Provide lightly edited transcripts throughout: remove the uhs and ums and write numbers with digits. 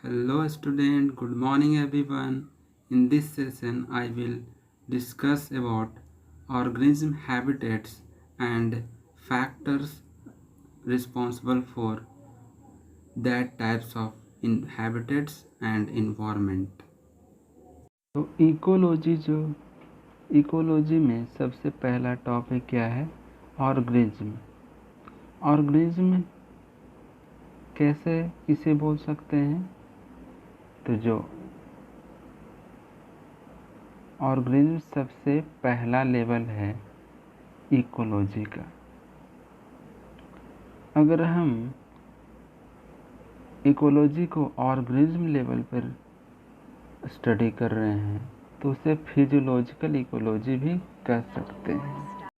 Hello student, good morning everyone. In this session I will discuss about organism habitats and factors responsible for that types of habitats and environment. तो ecology में सबसे पहला topic क्या है? Organism. Organism कैसे किसे बोल सकते हैं? तो जो ऑर्गेनिज्म सबसे पहला लेवल है इकोलॉजी का। अगर हम इकोलॉजी को ऑर्गेनिज्म लेवल पर स्टडी कर रहे हैं तो उसे फिजियोलॉजिकल इकोलॉजी भी कह सकते हैं।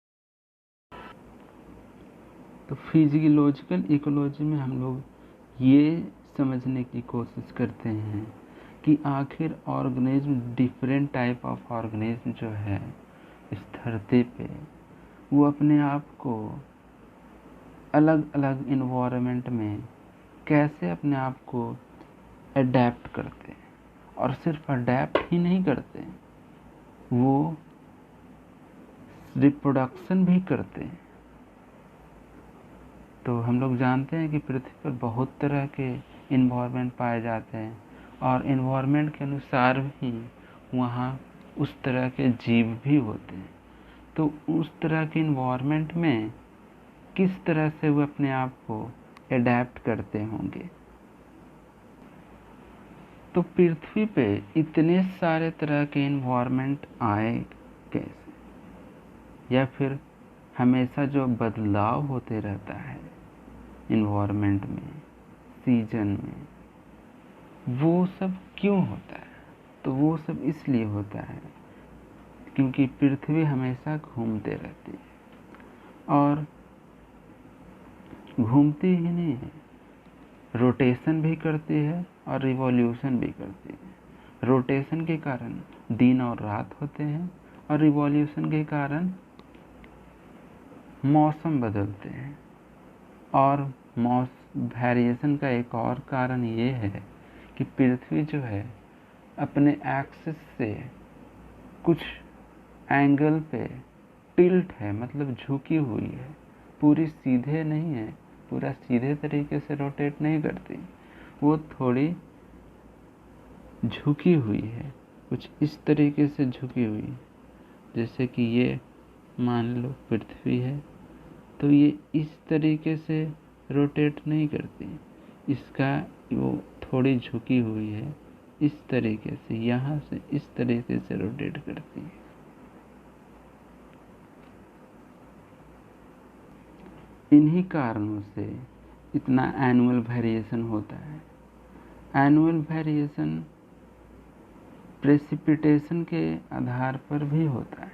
तो फिजियोलॉजिकल इकोलॉजी में हम लोग ये समझने की कोशिश करते हैं कि आखिर organism, different type of organism जो है इस धरती पे, वो अपने आप को अलग अलग इन्वायरमेंट में कैसे अपने आप को अडेप्ट करते हैं। और सिर्फ अडेप्ट ही नहीं करते, वो रिप्रोडक्शन भी करते हैं। तो हम लोग जानते हैं कि पृथ्वी पर बहुत तरह के इन्वायरमेंट पाए जाते हैं और इन्वायरमेंट के अनुसार ही वहाँ उस तरह के जीव भी होते हैं। तो उस तरह के इन्वायरमेंट में किस तरह से वो अपने आप को अडेप्ट करते होंगे। तो पृथ्वी पे इतने सारे तरह के इन्वायरमेंट आए कैसे, या फिर हमेशा जो बदलाव होते रहता है इन्वायरमेंट में, सीजन में, वो सब क्यों होता है? तो वो सब इसलिए होता है क्योंकि पृथ्वी हमेशा घूमते रहती है और घूमती ही नहीं है, रोटेशन भी करती है और रिवॉल्यूशन भी करती है। रोटेशन के कारण दिन और रात होते हैं और रिवॉल्यूशन के कारण मौसम बदलते हैं। और वेरिएशन का एक और कारण ये है कि पृथ्वी जो है अपने एक्सिस से कुछ एंगल पे टिल्ट है, मतलब झुकी हुई है, पूरी सीधे नहीं है, पूरा सीधे तरीके से रोटेट नहीं करती, वो थोड़ी झुकी हुई है, कुछ इस तरीके से झुकी हुई है। जैसे कि ये मान लो पृथ्वी है, तो ये इस तरीके से रोटेट नहीं करती, इसका वो थोड़ी झुकी हुई है, इस तरीके से, यहाँ से इस तरीके से रोटेट करती है। इन्हीं कारणों से इतना एनुअल वेरिएशन होता है। एनुअल वेरिएशन प्रेसिपिटेशन के आधार पर भी होता है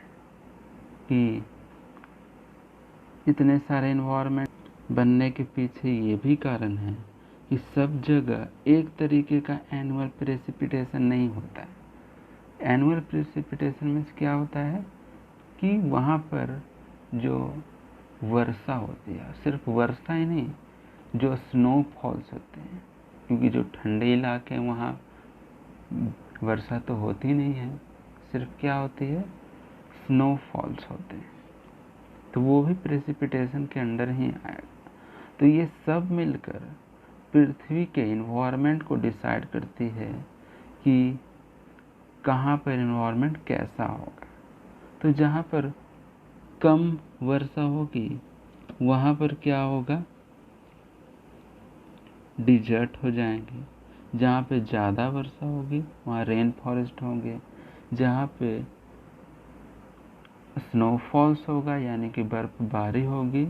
कि इतने सारे इन्वायरमेंट बनने के पीछे ये भी कारण है कि सब जगह एक तरीके का एनुअल प्रेसिपिटेशन नहीं होता है। एनुअल प्रेसिपिटेशन में क्या होता है कि वहाँ पर जो वर्षा होती है, सिर्फ वर्षा ही नहीं, जो स्नोफॉल्स होते हैं, क्योंकि जो ठंडे इलाके हैं वहाँ वर्षा तो होती नहीं है, सिर्फ क्या होती है, स्नोफॉल्स होते हैं, तो वो भी प्रेसिपिटेशन के अंडर ही आएगा। तो ये सब मिलकर पृथ्वी के इन्वायरमेंट को डिसाइड करती है कि कहाँ पर इन्वायरमेंट कैसा होगा। तो जहाँ पर कम वर्षा होगी वहाँ पर क्या होगा, डिजर्ट हो जाएंगे। जहाँ पे ज़्यादा वर्षा होगी वहाँ रेन फॉरेस्ट होंगे। जहाँ पे स्नोफॉल्स होगा यानी कि बर्फबारी होगी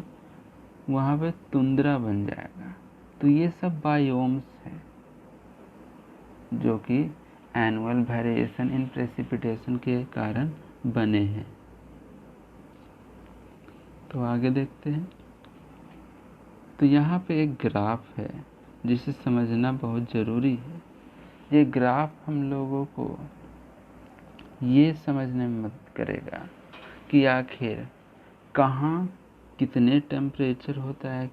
वहाँ पे तुंद्रा बन जाएगा। तो ये सब बायोम्स हैं जो कि एनुअल वेरिएशन इन प्रेसिपिटेशन के कारण बने हैं। तो आगे देखते हैं। तो यहाँ पे एक ग्राफ है जिसे समझना बहुत ज़रूरी है। ये ग्राफ हम लोगों को ये समझने में मदद करेगा कि आखिर कहाँ कितने टेम्परेचर होता है,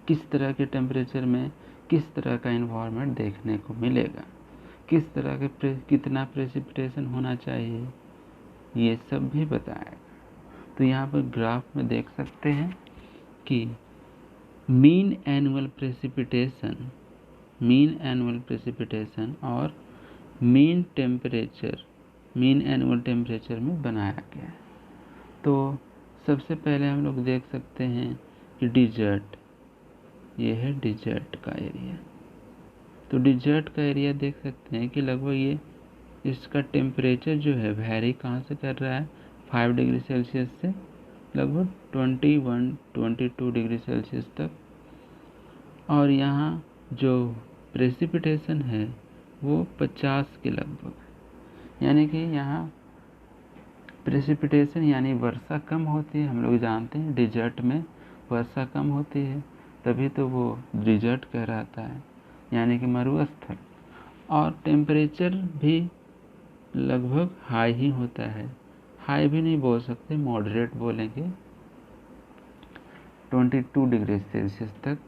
किस तरह के टेम्परेचर में किस तरह का इन्वायरमेंट देखने को मिलेगा। किस तरह के कितना प्रेसिपिटेशन होना चाहिए, ये सब भी बताएगा। तो यहाँ पर ग्राफ में देख सकते हैं कि मीन एनुअल प्रेसिपिटेशन और मीन एनुअल टेम्परेचर में बनाया गया है। तो सबसे पहले हम लोग देख सकते हैं कि डिजर्ट, ये है डिजर्ट का एरिया। तो डिजर्ट का एरिया देख सकते हैं कि लगभग ये इसका टेम्परेचर जो है वैरी कहाँ से कर रहा है, 5 डिग्री सेल्सियस से लगभग 21-22 डिग्री सेल्सियस तक। और यहाँ जो प्रेसिपिटेशन है वो 50 के लगभग, यानी कि यहाँ प्रेसिपिटेशन यानी वर्षा कम होती है। हम लोग जानते हैं डिजर्ट में वर्षा कम होती है, तभी तो वो डिजर्ट कहलाता है, यानी कि मरुस्थल। और टेम्परेचर भी लगभग हाई ही होता है, हाई भी नहीं बोल सकते, मॉडरेट बोलेंगे। 22 डिग्री सेल्सियस तक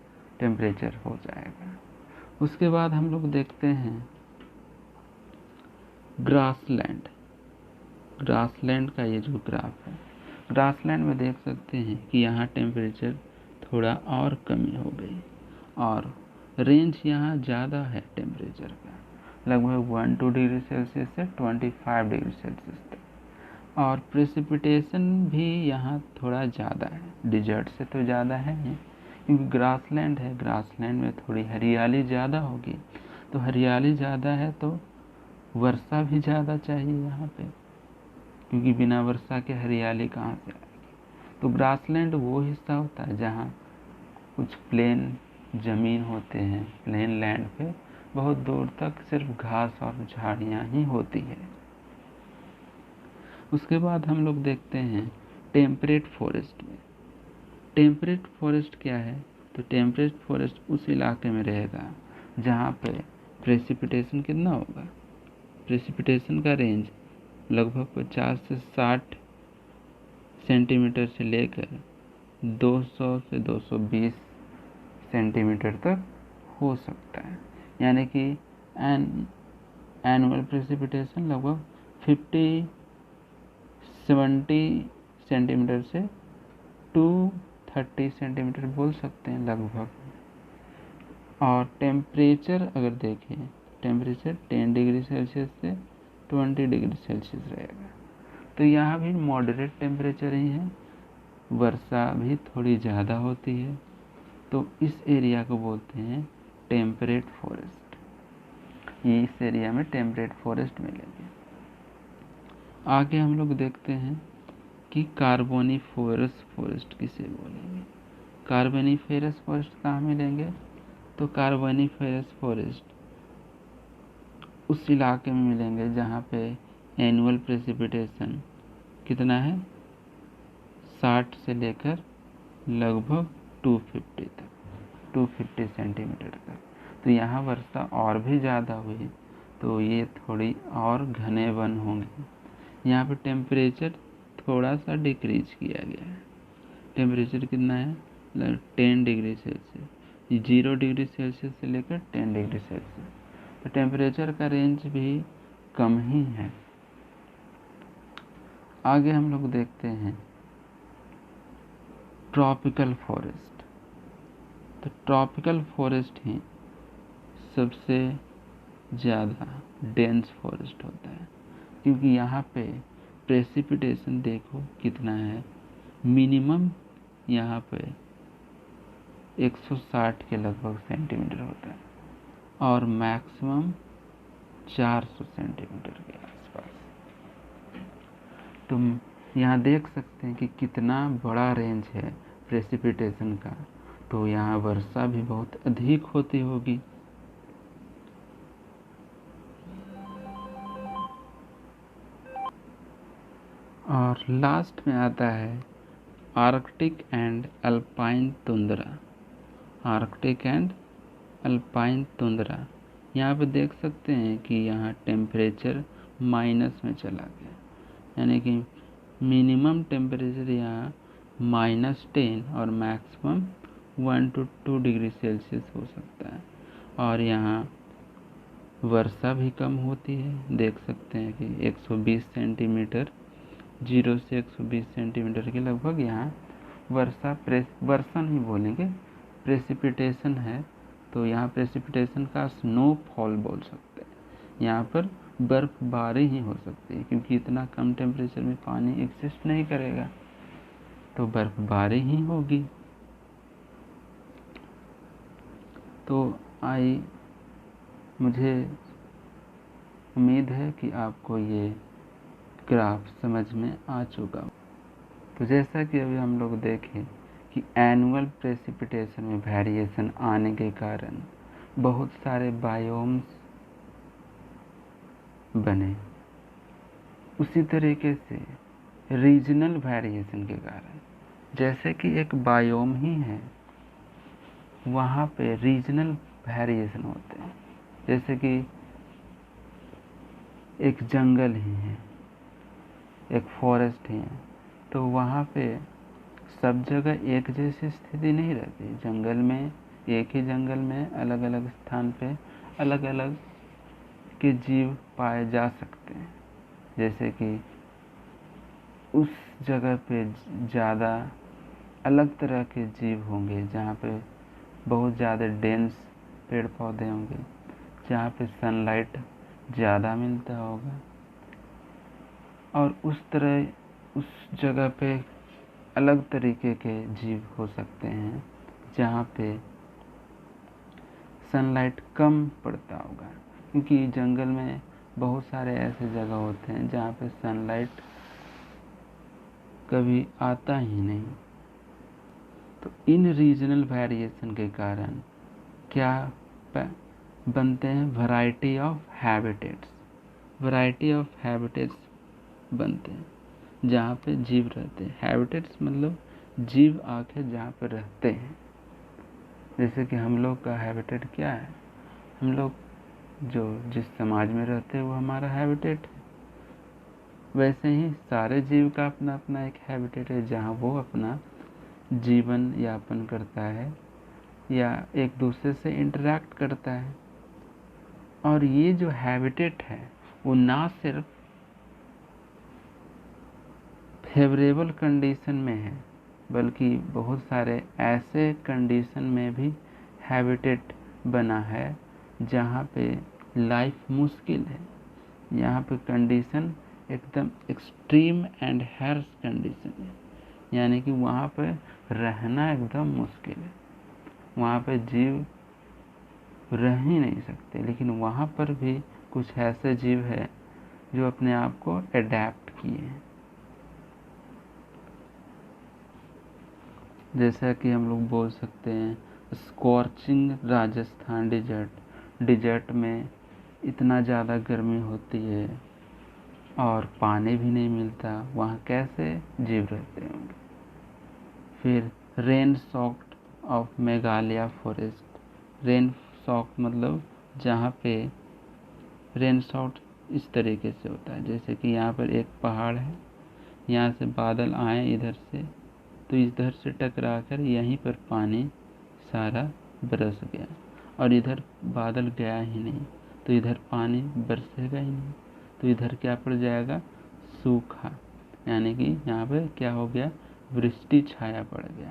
टेम्परेचर हो जाएगा। उसके बाद हम लोग देखते हैं ग्रासलैंड का ये जो ग्राफ है, ग्रासलैंड में देख सकते हैं कि यहाँ टेम्परेचर थोड़ा और कमी हो गई और रेंज यहाँ ज़्यादा है टेम्परेचर का, लगभग 12 डिग्री सेल्सियस से 25 डिग्री सेल्सियस तक। और प्रेसिपिटेशन भी यहाँ थोड़ा ज़्यादा है, डिजर्ट से तो ज़्यादा है ही, क्योंकि ग्रासलैंड है, ग्रासलैंड में थोड़ी हरियाली ज़्यादा होगी। तो हरियाली ज़्यादा है तो वर्षा भी ज़्यादा चाहिए यहाँ पे, क्योंकि बिना वर्षा के हरियाली कहाँ से आएगी। तो ग्रासलैंड वो हिस्सा होता है जहाँ कुछ प्लेन ज़मीन होते हैं, प्लेन लैंड पे बहुत दूर तक सिर्फ घास और झाड़ियाँ ही होती है। उसके बाद हम लोग देखते हैं टेम्परेट फॉरेस्ट में। टेम्परेट फॉरेस्ट क्या है, तो टेम्परेट फॉरेस्ट उस इलाके में रहेगा जहाँ पे प्रेसिपिटेशन कितना होगा, प्रेसिपिटेशन का रेंज लगभग 50 से 60 सेंटीमीटर से लेकर 200 से 220 सेंटीमीटर तक हो सकता है, यानी कि एनुअल प्रेसिपिटेशन लगभग 70 सेंटीमीटर से 230 सेंटीमीटर बोल सकते हैं लगभग। और टेम्परेचर अगर देखें, टेम्परेचर 10 डिग्री सेल्सियस से 20 डिग्री सेल्सियस रहेगा। तो यहाँ भी मॉडरेट टेम्परेचर ही है, वर्षा भी थोड़ी ज़्यादा होती है। तो इस एरिया को बोलते हैं टेम्परेट फॉरेस्ट। ये इस एरिया में टेम्परेट फॉरेस्ट मिलेंगे। आगे हम लोग देखते हैं कि कार्बोनिफेरस फॉरेस्ट किसे बोलेंगे। कार्बोनिफेरस फॉरेस्ट कहाँ मिलेंगे, तो कार्बोनिफेरस फॉरेस्ट उस इलाके में मिलेंगे जहाँ पे एनुअल प्रेसिपिटेशन कितना है, 60 से लेकर लगभग 250 सेंटीमीटर तक। तो यहाँ वर्षा और भी ज़्यादा हुई तो ये थोड़ी और घने वन होंगे। यहाँ पे टेम्परेचर थोड़ा सा डिक्रीज किया गया है, टेम्परेचर कितना है, 10 डिग्री सेल्सियस, 0 डिग्री सेल्सियस से लेकर 10 डिग्री सेल्सियस। तो टेम्परेचर का रेंज भी कम ही है। आगे हम लोग देखते हैं ट्रॉपिकल फॉरेस्ट। तो ट्रॉपिकल फॉरेस्ट ही सबसे ज़्यादा डेंस फॉरेस्ट होता है, क्योंकि यहाँ पे प्रेसिपिटेशन देखो कितना है, मिनिमम यहाँ पे 160 के लगभग सेंटीमीटर होता है और मैक्सिमम 400 सेंटीमीटर के आसपास। तुम यहाँ देख सकते हैं कि कितना बड़ा रेंज है प्रेसिपिटेशन का। तो यहाँ वर्षा भी बहुत अधिक होती होगी। और लास्ट में आता है Arctic and alpine tundra. Arctic and alpine tundra, यहाँ पे देख सकते हैं कि यहाँ टेम्परेचर माइनस में चला गया, यानी कि मिनिमम टेम्परेचर यहाँ -10 और मैक्सिमम 1 to 2 डिग्री सेल्सियस हो सकता है। और यहाँ वर्षा भी कम होती है। देख सकते हैं कि 120 सेंटीमीटर, 0 से 120 सेंटीमीटर के लगभग यहाँ वर्षा नहीं बोलेंगे, प्रेसिपिटेशन है। तो यहाँ प्रेसिपिटेशन का स्नोफॉल बोल सकते हैं। यहाँ पर बर्फबारी ही हो सकती है, क्योंकि इतना कम टेम्परेचर में पानी एग्जिस्ट नहीं करेगा, तो बर्फबारी ही होगी। तो मुझे उम्मीद है कि आपको ये ग्राफ समझ में आ चुका। तो जैसा कि अभी हम लोग देखें कि एनुअल प्रेसिपिटेशन में वेरिएशन आने के कारण बहुत सारे बायोम्स बने। उसी तरीके से रीजनल वेरिएशन के कारण, जैसे कि एक बायोम ही है, वहाँ पे रीजनल वेरिएशन होते हैं। जैसे कि एक जंगल ही है, एक फॉरेस्ट ही है, तो वहाँ पे सब जगह एक जैसी स्थिति नहीं रहती। जंगल में, एक ही जंगल में अलग अलग स्थान पे अलग अलग के जीव पाए जा सकते हैं। जैसे कि उस जगह पे ज़्यादा अलग तरह के जीव होंगे, जहाँ पे बहुत ज़्यादा डेंस पेड़ पौधे होंगे, जहाँ पे सनलाइट ज़्यादा मिलता होगा, और उस तरह उस जगह पे अलग तरीके के जीव हो सकते हैं जहाँ पे सनलाइट कम पड़ता होगा, क्योंकि जंगल में बहुत सारे ऐसे जगह होते हैं जहाँ पे सनलाइट कभी आता ही नहीं। तो इन रीजनल वेरिएशन के कारण क्या बनते हैं? Variety of habitats. Variety of habitats बनते हैं जहाँ पे जीव रहते हैं। हैबिटेट्स मतलब जीव आके जहाँ पे रहते हैं। जैसे कि हम लोग का हैबिटेट क्या है? हम लोग जो जिस समाज में रहते हैं वो हमारा हैबिटेट है। वैसे ही सारे जीव का अपना अपना एक हैबिटेट है, जहाँ वो अपना जीवन यापन करता है या एक दूसरे से इंटरेक्ट करता है। और ये जो हैबिटेट है वो ना सिर्फ फेवरेबल कंडीशन में है, बल्कि बहुत सारे ऐसे कंडीशन में भी हैबिटेट बना है जहाँ पे लाइफ मुश्किल है। यहाँ पे कंडीशन एकदम एक्सट्रीम एंड हार्श कंडीशन है, यानी कि वहाँ पे रहना एकदम मुश्किल है। वहाँ पे जीव रह ही नहीं सकते, लेकिन वहाँ पर भी कुछ ऐसे जीव है जो अपने आप को अडेप्ट किए हैं। जैसा कि हम लोग बोल सकते हैं स्कॉर्चिंग राजस्थान डिजर्ट में इतना ज़्यादा गर्मी होती है और पानी भी नहीं मिलता, वहाँ कैसे जीव रहते होंगे। फिर rain socked of Meghalaya forest. Rain socked मतलब जहाँ पे रेन सॉक्ड इस तरीके से होता है, जैसे कि यहाँ पर एक पहाड़ है, यहाँ से बादल आए इधर से, तो इधर से टकरा कर यहीं पर पानी सारा बरस गया, और इधर बादल गया ही नहीं, तो इधर पानी बरसेगा ही नहीं, तो इधर क्या पड़ जाएगा? सूखा। यानी कि यहाँ पे क्या हो गया? वृष्टि छाया पड़ गया,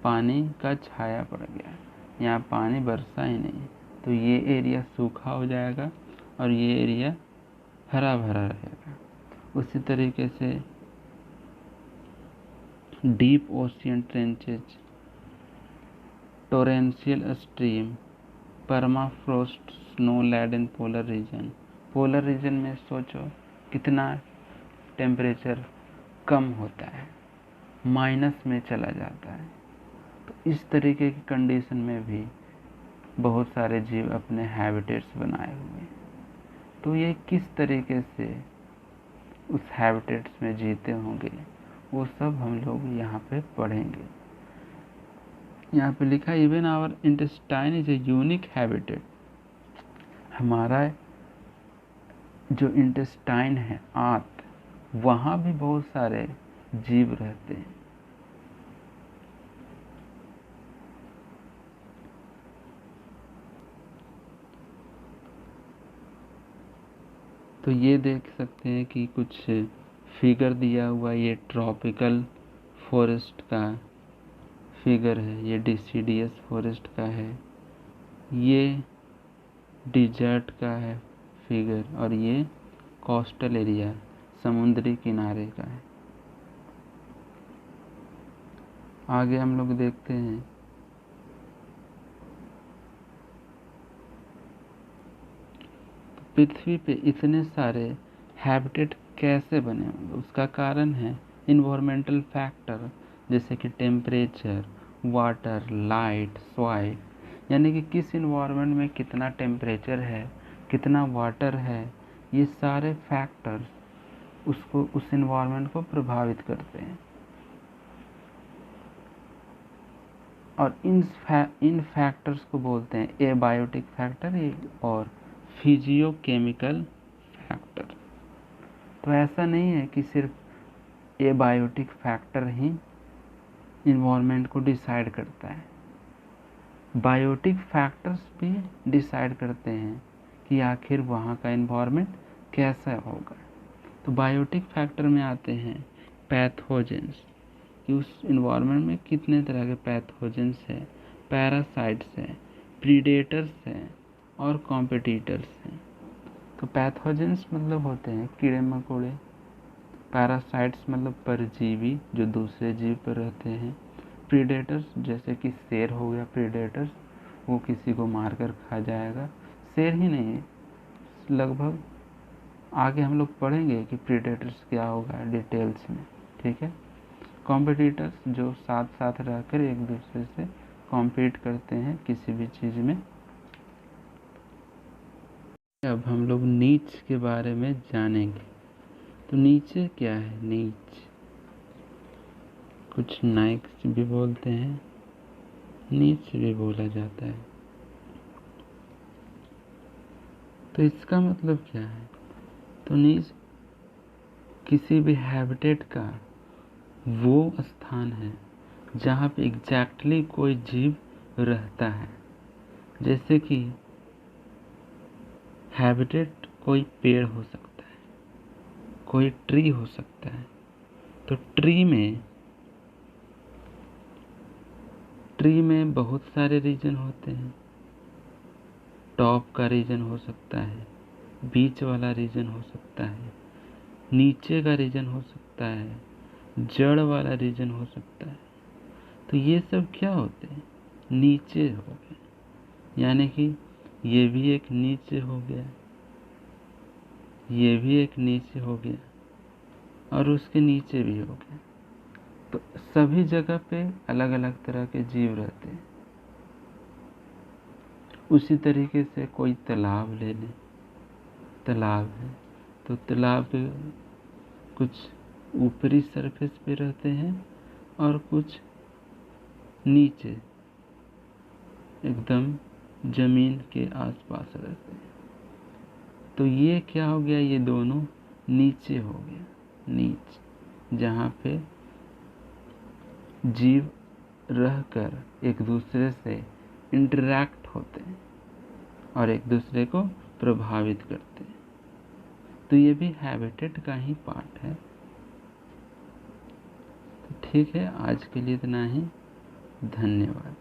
पानी का छाया पड़ गया, यहाँ पानी बरसा ही नहीं, तो ये एरिया सूखा हो जाएगा और ये एरिया हरा भरा रहेगा। उसी तरीके से deep ocean tranches, torrential stream, permafrost snow laden polar region. Polar region में सोचो कितना टेम्परेचर कम होता है, माइनस में चला जाता है। तो इस तरीके की कंडीशन में भी बहुत सारे जीव अपने हैबिटेट्स बनाए हुए हैं। तो ये किस तरीके से उस हैबिटेट्स में जीते होंगे, वो सब हम लोग यहाँ पे पढ़ेंगे। यहाँ पे लिखा even our intestine is a unique habitat. हमारा जो इंटेस्टाइन है, आंत, वहाँ भी बहुत सारे जीव रहते हैं। तो ये देख सकते हैं कि कुछ फिगर दिया हुआ, ये ट्रॉपिकल फॉरेस्ट का फिगर है, ये डिसीडियस फॉरेस्ट का है, ये डिजर्ट का है फिगर, और ये कोस्टल एरिया समुद्री किनारे का है। आगे हम लोग देखते हैं पृथ्वी पे इतने सारे हैबिटेट कैसे बने होंगे। उसका कारण है इन्वायरमेंटल फैक्टर, जैसे कि टेम्परेचर, वाटर, लाइट, सॉइल, यानी कि किस इन्वायरमेंट में कितना टेम्परेचर है, कितना वाटर है, ये सारे फैक्टर्स उस इन्वायरमेंट को प्रभावित करते हैं। और इन फैक्टर्स को बोलते हैं एबायोटिक फैक्टर और फिजियोकेमिकल फैक्टर। तो ऐसा नहीं है कि सिर्फ एबायोटिक फैक्टर ही इन्वायरमेंट को डिसाइड करता है, बायोटिक फैक्टर्स भी डिसाइड करते हैं कि आखिर वहाँ का इन्वायरमेंट कैसा होगा। तो बायोटिक फैक्टर में आते हैं पैथोजेंस, कि उस इन्वायरमेंट में कितने तरह के पैथोजेंस हैं, पैरासाइट्स हैं, प्रीडेटर्स हैं और कॉम्पिटिटर्स हैं। तो पैथोजेंस मतलब होते हैं कीड़े मकोड़े, पैरासाइट्स मतलब परजीवी जो दूसरे जीव पर रहते हैं, प्रीडेटर्स जैसे कि शेर हो गया प्रीडेटर्स, वो किसी को मारकर खा जाएगा। शेर ही नहीं, लगभग आगे हम लोग पढ़ेंगे कि प्रीडेटर्स क्या होगा डिटेल्स में, ठीक है। कॉम्पिटिटर्स जो साथ साथ रहकर एक दूसरे से कॉम्पीट करते हैं किसी भी चीज़ में। अब हम लोग नीच के बारे में जानेंगे। तो नीचे क्या है? नीच कुछ नाइक्स भी बोलते हैं, नीच भी बोला जाता है। तो इसका मतलब क्या है? तो नीच किसी भी हैबिटेट का वो स्थान है जहाँ पे एग्जैक्टली कोई जीव रहता है। जैसे कि हैबिटेट कोई पेड़ हो सकता है, कोई ट्री हो सकता है। तो ट्री में बहुत सारे रीजन होते हैं। टॉप का रीजन हो सकता है, बीच वाला रीजन हो सकता है, नीचे का रीजन हो सकता है, जड़ वाला रीजन हो सकता है। तो ये सब क्या होते हैं? नीचे हो गए, यानी कि ये भी एक नीचे हो गया, ये भी एक नीचे हो गया और उसके नीचे भी हो गया। तो सभी जगह पे अलग अलग तरह के जीव रहते हैं। उसी तरीके से कोई तालाब ले लें, तालाब है तो तालाब के कुछ ऊपरी सरफेस पे रहते हैं और कुछ नीचे एकदम जमीन के आसपास रहते हैं। तो ये क्या हो गया? ये दोनों नीचे हो गया, नीच, जहाँ पे जीव रहकर एक दूसरे से इंटरैक्ट होते हैं और एक दूसरे को प्रभावित करते हैं। तो ये भी हैबिटेट का ही पार्ट है। तो ठीक है, आज के लिए इतना ही। धन्यवाद।